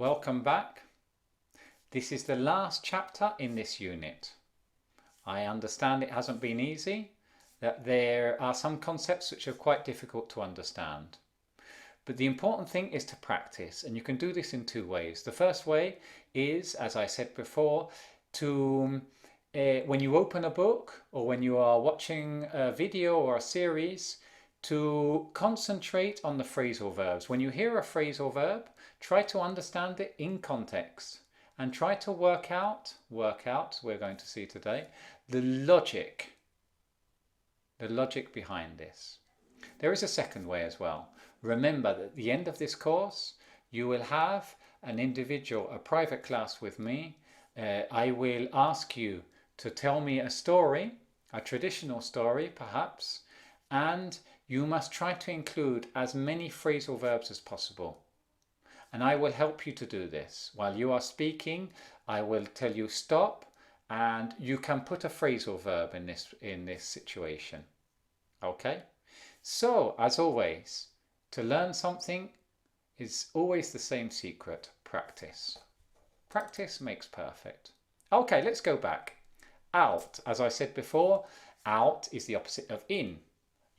welcome back. This is the last chapter in this unit. I understand it hasn't been easy, that there are some concepts which are quite difficult to understand. But the important thing is to practice, and you can do this in two ways. The first way is, as I said before, to when you open a book or when you are watching a video or a series, to concentrate on the phrasal verbs. When you hear a phrasal verb, try to understand it in context and try to work out, we're going to see today, the logic behind this. There is a second way as well. Remember that at the end of this course, you will have an individual, a private class with me. I will ask you to tell me a story, a traditional story perhaps, and you must try to include as many phrasal verbs as possible. And I will help you to do this. While you are speaking, I will tell you stop, and you can put a phrasal verb in this situation. Okay? So, as always, to learn something is always the same secret: practice. Practice makes perfect. Okay, let's go back. Out, as I said before, out is the opposite of in.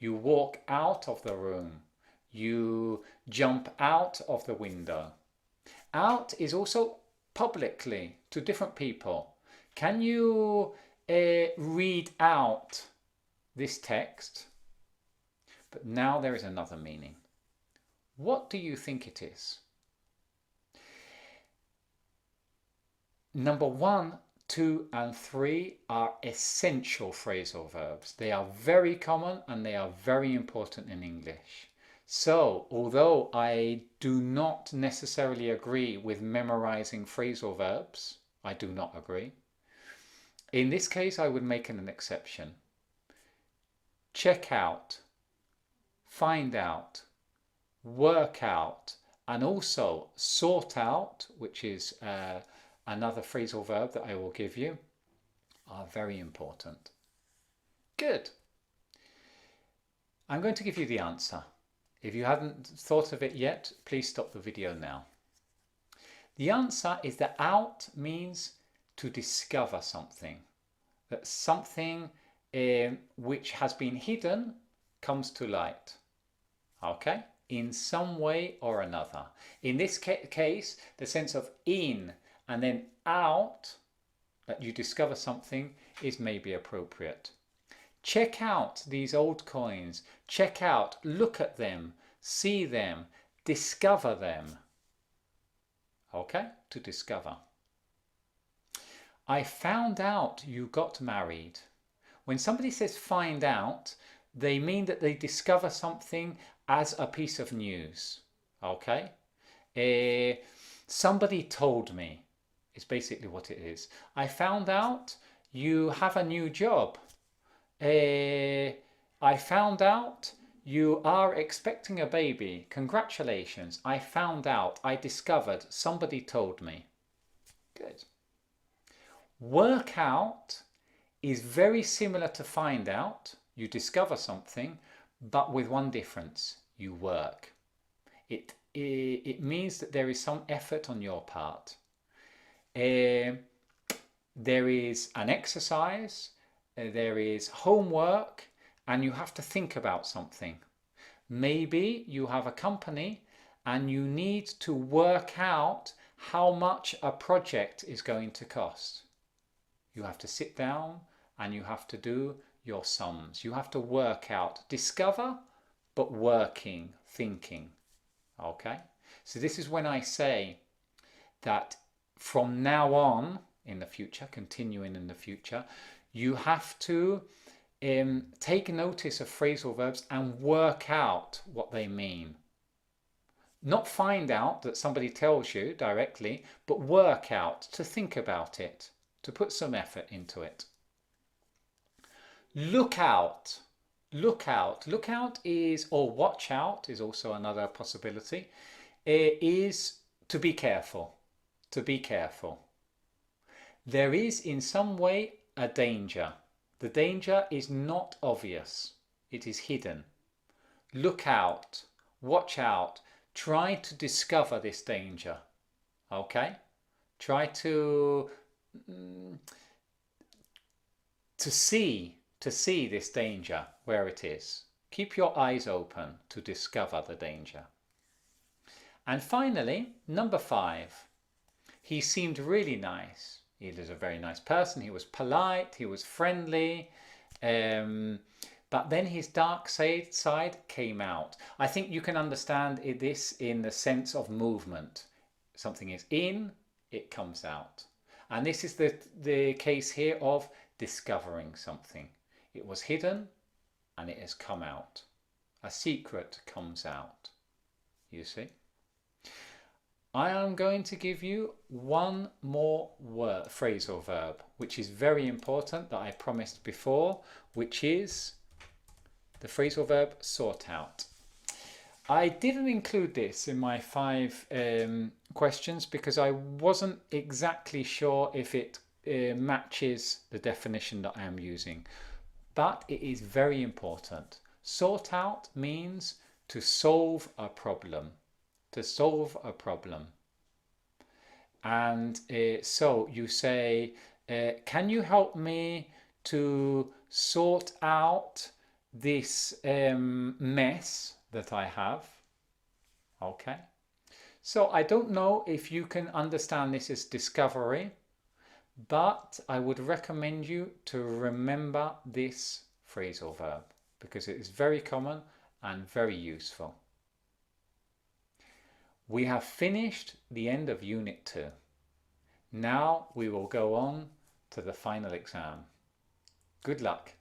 You walk out of the room. You jump out of the window. Out is also publicly to different people. Can you read out this text? But now there is another meaning. What do you think it is? Number 1, 2 and 3 are essential phrasal verbs. They are very common and they are very important in English. So, although I do not necessarily agree with memorizing phrasal verbs, I do not agree. In this case, I would make an exception. Check out, find out, work out, and also sort out, which is another phrasal verb that I will give you, are very important. Good. I'm going to give you the answer. If you haven't thought of it yet, please stop the video now. The answer is that out means to discover something. That something which has been hidden comes to light. Okay? In some way or another. In this case, the sense of in and then out, that you discover something, is maybe appropriate. Check out these old coins. Check out, look at them, see them, discover them. Okay, to discover. I found out you got married. When somebody says find out, they mean that they discover something as a piece of news. Okay? Somebody told me. It's basically what it is. I found out you have a new job. I found out you are expecting a baby. Congratulations. I found out. I discovered. Somebody told me. Good. Work out is very similar to find out. You discover something, but with one difference. You work. It means that there is some effort on your part. There is an exercise, there is homework, and you have to think about something. Maybe you have a company and you need to work out how much a project is going to cost. You have to sit down and you have to do your sums. You have to work out, discover, but working, thinking. Okay? So this is when I say that from now on in the future, continuing in the future, you have to take notice of phrasal verbs and work out what they mean. Not find out that somebody tells you directly, but work out, to think about it, to put some effort into it. Look out. Look out. Look out is, or watch out is also another possibility, is to be careful. To be careful. There is in some way a danger. The danger is not obvious. It is hidden. Look out. Watch out. Try to discover this danger. Okay? Try to see this danger where it is. Keep your eyes open to discover the danger. And finally, number 5. He seemed really nice. He was a very nice person. He was polite. He was friendly. But then his dark side came out. I think you can understand this in the sense of movement. Something is in, it comes out. And this is the case here of discovering something. It was hidden and it has come out. A secret comes out. You see? I am going to give you one more word, phrase or verb, which is very important that I promised before, which is the phrasal verb sort out. I didn't include this in my 5 questions because I wasn't exactly sure if it matches the definition that I am using. But it is very important. Sort out means to solve a problem. To solve a problem. And so you say, can you help me to sort out this mess that I have? Okay. So I don't know if you can understand this as discovery, but I would recommend you to remember this phrasal verb because it is very common and very useful. We have finished the end of Unit 2. Now we will go on to the final exam. Good luck.